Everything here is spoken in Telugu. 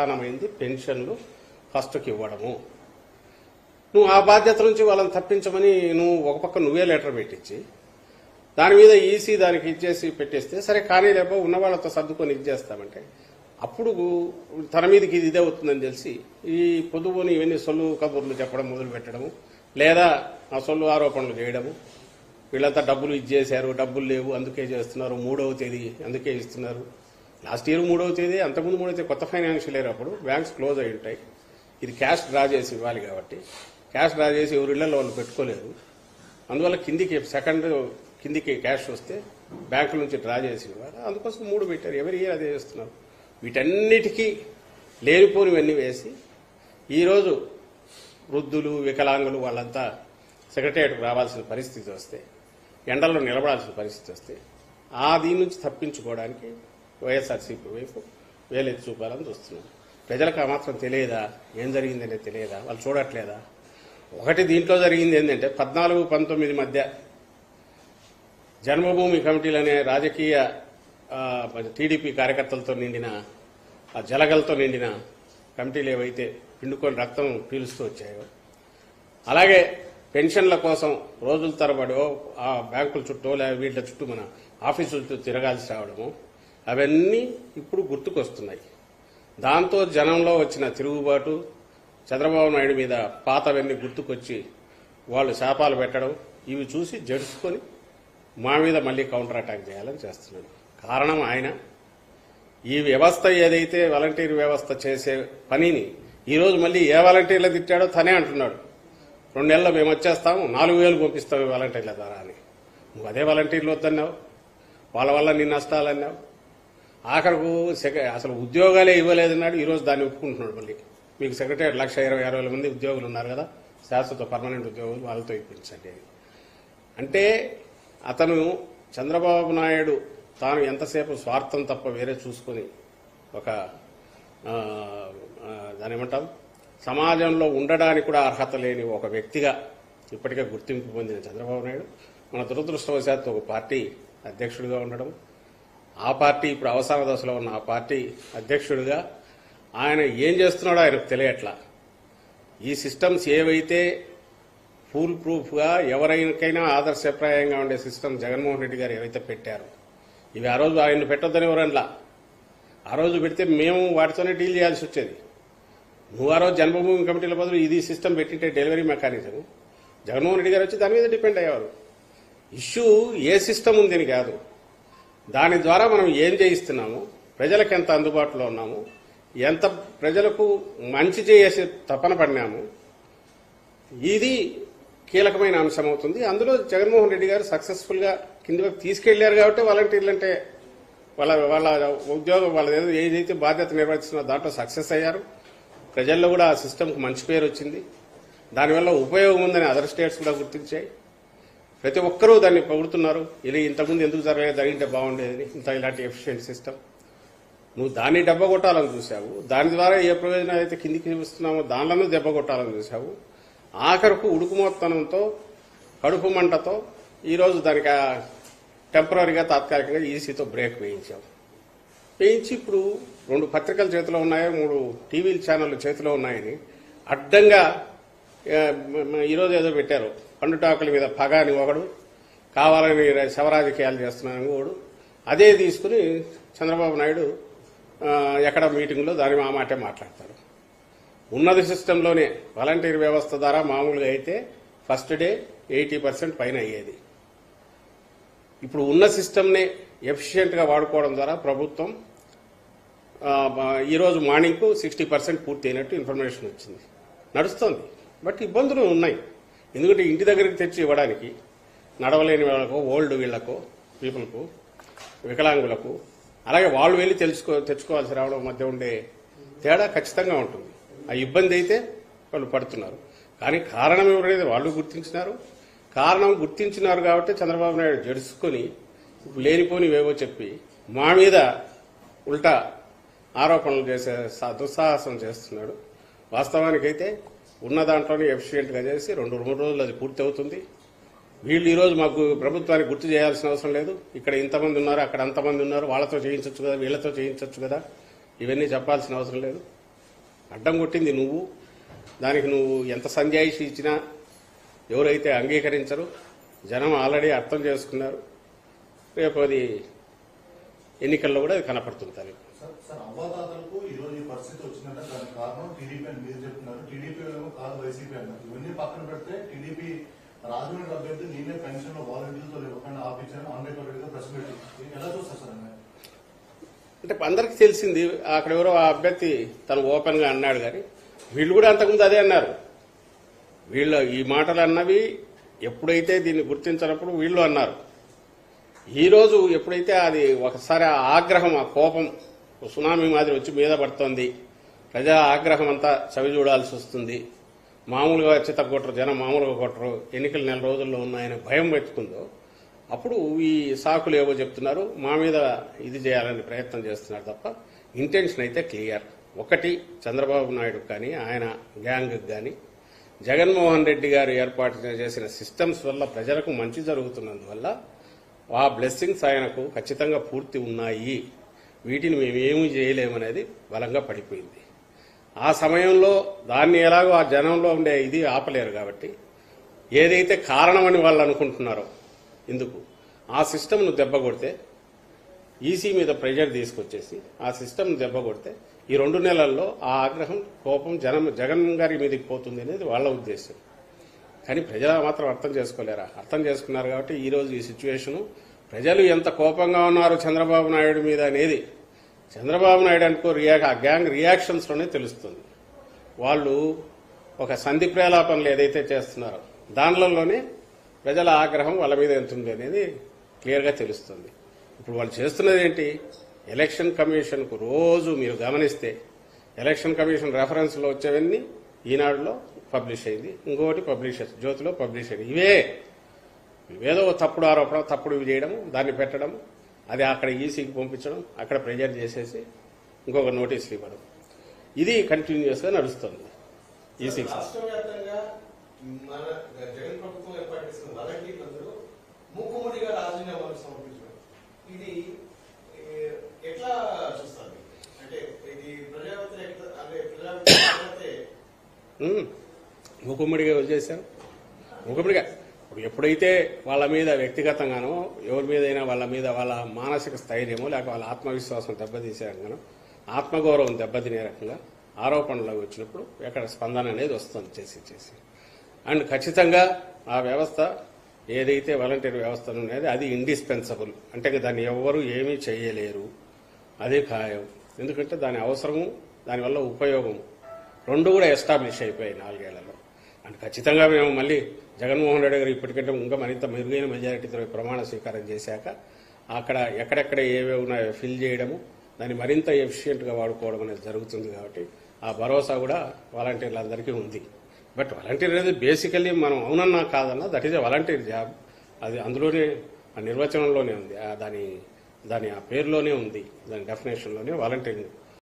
ప్రధానమైంది పెన్షన్లు ఫస్ట్కి ఇవ్వడము. నువ్వు ఆ బాధ్యత నుంచి వాళ్ళని తప్పించమని నువ్వు ఒక పక్క నువ్వే లెటర్ పెట్టించి దాని మీద ఈసీ దానికి ఇచ్చేసి పెట్టేస్తే సరే కానీ లేకపోతే ఉన్న వాళ్ళతో సర్దుకొని ఇచ్చేస్తామంటే అప్పుడు తన మీదకి ఇదే అవుతుందని తెలిసి ఈ పొదుపుని ఇవన్నీ సొల్లు కబుర్లు చెప్పడం మొదలు పెట్టడము, లేదా ఆ సొల్లు ఆరోపణలు చేయడము. వీళ్ళంతా డబ్బులు ఇచ్చేశారు, డబ్బులు లేవు అందుకే చేస్తున్నారు, 3వ తేదీ అందుకే ఇస్తున్నారు. లాస్ట్ ఇయర్ 3వ తేదీ, అంతకుముందు 3వ తేదీ కొత్త ఫైనాన్షియల్ ఇయర్ అప్పుడు బ్యాంక్స్ క్లోజ్ అయి ఉంటాయి. ఇది క్యాష్ డ్రా చేసి ఇవ్వాలి కాబట్టి క్యాష్ డ్రా చేసి ఎవరి ఇళ్లలో వాళ్ళు పెట్టుకోలేదు. అందువల్ల కిందికి క్యాష్ వస్తే బ్యాంకుల నుంచి డ్రా చేసి ఇవ్వాలి. అందుకోసం 3 పెట్టారు. ఎవరి ఇయర్ అదే చేస్తున్నారు. వీటన్నిటికీ లేనిపోనివన్నీ వేసి ఈరోజు వృద్ధులు, వికలాంగులు వాళ్ళంతా సెక్రటేరియట్కు రావాల్సిన పరిస్థితి వస్తే, ఎండల్లో నిలబడాల్సిన పరిస్థితి వస్తే దీని నుంచి తప్పించుకోవడానికి వైఎస్ఆర్సీపీ వైపు వేలెత్తి చూపాలని చూస్తున్నారు. ప్రజలకు ఆ మాత్రం తెలియదా? ఏం జరిగిందనే తెలియదా? వాళ్ళు చూడట్లేదా? ఒకటి దీంట్లో జరిగింది ఏంటంటే 14-19 మధ్య జన్మభూమి కమిటీలు అనే రాజకీయ టీడీపీ కార్యకర్తలతో నిండిన ఆ జలగలతో నిండిన కమిటీలు ఏవైతే పిండుకొని రక్తం పీలుస్తూ వచ్చాయో, అలాగే పెన్షన్ల కోసం రోజుల తరబడో ఆ బ్యాంకుల చుట్టూ లేదా వీళ్ళ చుట్టూ మన ఆఫీసుల చుట్టూ తిరగాల్సి రావడము, అవన్నీ ఇప్పుడు గుర్తుకొస్తున్నాయి. దాంతో జనంలో వచ్చిన తిరుగుబాటు, చంద్రబాబు నాయుడు మీద పాతవన్నీ గుర్తుకొచ్చి వాళ్ళు శాపాలు పెట్టడం, ఇవి చూసి జడుచుకొని మా మీద మళ్ళీ కౌంటర్ అటాక్ చేయాలని చేస్తున్నాడు. కారణం ఆయన ఈ వ్యవస్థ ఏదైతే వాలంటీర్ వ్యవస్థ చేసే పనిని ఈరోజు మళ్ళీ ఏ వాలంటీర్లు తిట్టాడో తనే అంటున్నాడు. 2 నెలల్లో మేము వచ్చేస్తాము, 4,000 పంపిస్తాం వాలంటీర్ల ద్వారా అని. నువ్వు అదే వాలంటీర్లు వద్దన్నావు, వాళ్ళ వల్ల నీ నష్టాలన్నావు. ఆఖరకు అసలు ఉద్యోగాలే ఇవ్వలేదన్నాడు. ఈరోజు దాన్ని ఒప్పుకుంటున్నాడు. మళ్ళీ మీకు సెక్రటరీ 1,20,000 మంది ఉద్యోగులు ఉన్నారు కదా, శాశ్వత పర్మనెంట్ ఉద్యోగులు, వాళ్ళతో ఇప్పించండి అని. అంటే అతను చంద్రబాబు నాయుడు తాను ఎంతసేపు స్వార్థం తప్ప వేరే చూసుకొని ఒక దాని ఏమంటాం సమాజంలో ఉండడానికి కూడా అర్హత లేని ఒక వ్యక్తిగా ఇప్పటికే గుర్తింపు పొందిన చంద్రబాబు నాయుడు మన దురదృష్టవశాత్తు ఒక పార్టీ అధ్యక్షుడిగా ఉండడం, ఆ పార్టీ ఇప్పుడు అవసాన దశలో ఉన్న ఆ పార్టీ అధ్యక్షుడిగా ఆయన ఏం చేస్తున్నాడో ఆయనకు తెలియట్లా. ఈ సిస్టమ్స్ ఏవైతే ఫుల్ ప్రూఫ్గా ఎవరికైనా ఆదర్శప్రాయంగా ఉండే సిస్టమ్ జగన్మోహన్ రెడ్డి గారు ఏవైతే పెట్టారో, ఇవి ఆ రోజు ఆయన పెట్టొద్దని ఎవరన్నా, ఆ రోజు పెడితే మేము వాటితోనే డీల్ చేయాల్సి వచ్చేది. నువ్వు ఆ రోజు జన్మభూమి కమిటీల బదులు ఇది సిస్టమ్ పెట్టింటే డెలివరీ మెకానిజం, జగన్మోహన్ రెడ్డి గారు వచ్చి దాని మీద డిపెండ్ అయ్యేవారు. ఇష్యూ ఏ సిస్టమ్ ఉందని కాదు, దాని ద్వారా మనం ఏం చేయిస్తున్నాము, ప్రజలకు ఎంత అందుబాటులో ఉన్నాము, ఎంత ప్రజలకు మంచి చేసే తపన పడినాము, ఇది కీలకమైన అంశం అవుతుంది. అందులో జగన్మోహన్ రెడ్డి గారు సక్సెస్ఫుల్ గా కిందకి తీసుకెళ్లారు కాబట్టి వాలంటీర్లు అంటే వాళ్ళ ఉద్యోగం వాళ్ళ ఏదైతే బాధ్యత నిర్వహిస్తున్నారో దాంట్లో సక్సెస్ అయ్యారు. ప్రజల్లో కూడా ఆ సిస్టమ్కి మంచి పేరు వచ్చింది. దానివల్ల ఉపయోగం ఉందని అదర్ స్టేట్స్ కూడా గుర్తించాయి. ప్రతి ఒక్కరూ దాన్ని పొగుడుతున్నారు. ఇలా ఇంతకుముందు ఎందుకు జరగలేదు, జరిగింటే బాగుండేదని, ఇలాంటి ఎఫిషియెంట్ సిస్టమ్. నువ్వు దాన్ని దెబ్బ కొట్టాలని చూసావు. దాని ద్వారా ఏ ప్రయోజనాలు అయితే కిందికి ఇస్తున్నామో దానిలోనూ దెబ్బ కొట్టాలని చూసావు. ఆఖరుకు ఉడుకుమోత్తనంతో, కడుపు మంటతో ఈరోజు దానికి టెంపరీగా తాత్కాలికంగా ఈసీతో బ్రేక్ వేయించావు. వేయించి ఇప్పుడు 2 పత్రికల చేతిలో ఉన్నాయో, 3 టీవీ ఛానళ్ల చేతిలో ఉన్నాయని అడ్డంగా ఈరోజు ఏదో పెట్టారు. పండుటాకుల మీద పగ అని ఒకడు, కావాలని శవరాజకీయాలు చేస్తున్నాను ఒకడు. అదే తీసుకుని చంద్రబాబు నాయుడు ఎక్కడ మీటింగ్లో దాని ఆ మాటే మాట్లాడతారు. ఉన్నది సిస్టంలోనే వాలంటీర్ వ్యవస్థ ద్వారా మామూలుగా అయితే ఫస్ట్ డే 80% పైన అయ్యేది. ఇప్పుడు ఉన్న సిస్టమ్నే ఎఫిషియెంట్గా వాడుకోవడం ద్వారా ప్రభుత్వం ఈరోజు మార్నింగ్కు 60% పూర్తి అయినట్టు ఇన్ఫర్మేషన్ వచ్చింది. నడుస్తుంది. బట్ ఇబ్బందులు ఉన్నాయి. ఎందుకంటే ఇంటి దగ్గరికి తెచ్చి ఇవ్వడానికి నడవలేని వాళ్ళకు, ఓల్డ్ వీళ్లకు, పీపుల్కు, వికలాంగులకు, అలాగే వాళ్ళు వెళ్ళి తెచ్చుకోవాల్సి రావడం మధ్య ఉండే తేడా ఖచ్చితంగా ఉంటుంది. ఆ ఇబ్బంది అయితే వాళ్ళు పడుతున్నారు. కానీ కారణం ఎవరైతే వాళ్ళు గుర్తించినారు. కారణం గుర్తించినారు కాబట్టి చంద్రబాబు నాయుడు జడుచుకొని లేనిపోనివేవో చెప్పి మా మీద ఉల్టా ఆరోపణలు చేసే దుస్సాహసం చేస్తున్నాడు. వాస్తవానికైతే ఉన్న దాంట్లోనే ఎఫిషియెంట్గా చేసి 2-3 రోజులు అది పూర్తి అవుతుంది. వీళ్ళు ఈరోజు మాకు ప్రభుత్వానికి గుర్తు చేయాల్సిన అవసరం లేదు. ఇక్కడ ఇంతమంది ఉన్నారు, అక్కడ అంతమంది ఉన్నారు, వాళ్ళతో చేయించవచ్చు కదా, వీళ్లతో చేయించవచ్చు కదా, ఇవన్నీ చెప్పాల్సిన అవసరం లేదు. అడ్డం కొట్టింది నువ్వు. దానికి నువ్వు ఎంత సంజాయిషి ఇచ్చినా ఎవరైతే అంగీకరించరు, జనం ఆల్రెడీ అర్థం చేసుకున్నారు. రేపు అది ఎన్నికల్లో కూడా అది కనపడుతుంది. సార్ అవ్వాతాతలకు ఈరోజు ఈ పరిస్థితి వచ్చిందంటే దానికి కారణం టీడీపీ అని మీరు చెప్తున్నారు. టీడీపీ కాదు వైసీపీ అన్నారు. ఇవన్నీ పక్కన పెడితే టీడీపీ రాజమండ్రి అభ్యర్థి నేనే పెన్షన్ లో వాలంటీర్లతో ఇవ్వకుండా ఆపించాను అంబేద్కర్ రెడ్డిగా ప్రెస్ పెట్టి ఎలా చూస్తారు సార్? అంటే అందరికీ తెలిసింది. అక్కడ ఎవరో ఆ అభ్యర్థి తను ఓపెన్ గా అన్నాడు, కానీ వీళ్ళు కూడా అంతకుముందు అదే అన్నారు. వీళ్ళు ఈ మాటలు అన్నవి ఎప్పుడైతే దీన్ని గుర్తించినప్పుడు వీళ్ళు అన్నారు. ఈరోజు ఎప్పుడైతే అది ఒకసారి ఆ ఆగ్రహం, ఆ కోపం సునామీ మాదిరి వచ్చి మీద పడుతోంది, ప్రజా ఆగ్రహం అంతా చవి చూడాల్సి వస్తుంది, మామూలుగా చిత్త కొట్టరు, జనం మామూలుగా కొట్టరు, ఎన్నికలు 4 రోజుల్లో ఉన్నాయని భయం పెట్టుకుందో అప్పుడు ఈ సాకులు ఏవో చెప్తున్నారు, మా మీద ఇది చేయాలని ప్రయత్నం చేస్తున్నారు తప్ప ఇంటెన్షన్ అయితే క్లియర్. ఒకటి, చంద్రబాబు నాయుడు కానీ ఆయన గ్యాంగ్ కానీ జగన్మోహన్ రెడ్డి గారు ఏర్పాటు చేసిన సిస్టమ్స్ వల్ల ప్రజలకు మంచి జరుగుతున్నందువల్ల ఆ బ్లెస్సింగ్స్ ఆయనకు ఖచ్చితంగా పూర్తి ఉన్నాయి. వీటిని మేమేమీ చేయలేమనేది బలంగా పడిపోయింది. ఆ సమయంలో దాన్ని ఎలాగో ఆ జనంలో ఉండే ఇది ఆపలేరు కాబట్టి ఏదైతే కారణమని వాళ్ళు అనుకుంటున్నారో ఇందుకు ఆ సిస్టమ్ను దెబ్బ కొడితే, ఈసీ మీద ప్రెజర్ తీసుకొచ్చేసి ఆ సిస్టమ్ను దెబ్బ కొడితే ఈ 2 నెలల్లో ఆ ఆగ్రహం, కోపం జగన్ గారి మీదకి పోతుంది అనేది వాళ్ళ ఉద్దేశం. కానీ ప్రజలు మాత్రం అర్థం చేసుకోలేరా? అర్థం చేసుకున్నారు కాబట్టి ఈరోజు ఈ సిచ్యువేషను, ప్రజలు ఎంత కోపంగా ఉన్నారు చంద్రబాబు నాయుడు మీద అనేది చంద్రబాబు నాయుడు అనుకో ఆ గ్యాంగ్ రియాక్షన్స్లోనే తెలుస్తుంది. వాళ్ళు ఒక సంధి ప్రేలాపనలు ఏదైతే చేస్తున్నారో దానిలోనే ప్రజల ఆగ్రహం వాళ్ళ మీద ఎంత ఉంది అనేది క్లియర్గా తెలుస్తుంది. ఇప్పుడు వాళ్ళు చేస్తున్నది ఏంటి? ఎలక్షన్ కమిషన్కు రోజు మీరు గమనిస్తే ఎలక్షన్ కమిషన్ రెఫరెన్స్లో వచ్చేవన్నీ ఈనాడులో పబ్లిష్ అయింది, ఇంకోటి జ్యోతిలో పబ్లిష్ అయింది. ఇవేదో తప్పుడు ఆరోపణ, తప్పుడు ఇవి చేయడము, దాన్ని పెట్టడం, అది అక్కడ ఈసీకి పంపించడం, అక్కడ ప్రెజర్ చేసేసి ఇంకొక నోటీసులు ఇవ్వడం, ఇది కంటిన్యూస్గా నడుస్తుంది. ఈసీకి మూకుమ్మడిగా వదిలేశారు. మూకుమ్మడిగా ఇప్పుడు ఎప్పుడైతే వాళ్ళ మీద వ్యక్తిగతంగానో ఎవరి మీదైనా వాళ్ళ మీద వాళ్ళ మానసిక స్థైర్యమో లేక వాళ్ళ ఆత్మవిశ్వాసం దెబ్బతీసే రకంగానో, ఆత్మగౌరవం దెబ్బతినే రకంగా ఆరోపణలు వచ్చినప్పుడు ఎక్కడ స్పందన అనేది వస్తుంది చేసి. అండ్ ఖచ్చితంగా ఆ వ్యవస్థ ఏదైతే వాలంటీర్ వ్యవస్థ ఉన్నది అది ఇండిస్పెన్సబుల్, అంటే దాన్ని ఎవ్వరూ ఏమీ చేయలేరు, అదే ఖాయం. ఎందుకంటే దాని అవసరము, దానివల్ల ఉపయోగం రెండు కూడా ఎస్టాబ్లిష్ అయిపోయాయి 4 ఏళ్లలో. అండ్ ఖచ్చితంగా మేము మళ్ళీ జగన్మోహన్ రెడ్డి గారు ఇప్పటికంటే ఇంకా మరింత మెరుగైన మెజారిటీతో ప్రమాణ స్వీకారం చేశాక అక్కడ ఎక్కడెక్కడ ఏవే ఉన్నాయో ఫిల్ చేయడము, దాన్ని మరింత ఎఫిషియెంట్గా వాడుకోవడం అనేది జరుగుతుంది. కాబట్టి ఆ భరోసా కూడా వాలంటీర్లందరికీ ఉంది. బట్ వాలంటీర్ అనేది బేసికల్లీ మనం అవునన్నా కాదన్నా that is a volunteer job. అది అందులోనే ఆ నిర్వచనంలోనే ఉంది, దాని ఆ పేరులోనే ఉంది, దాని డెఫినేషన్లోనే వాలంటీరింగ్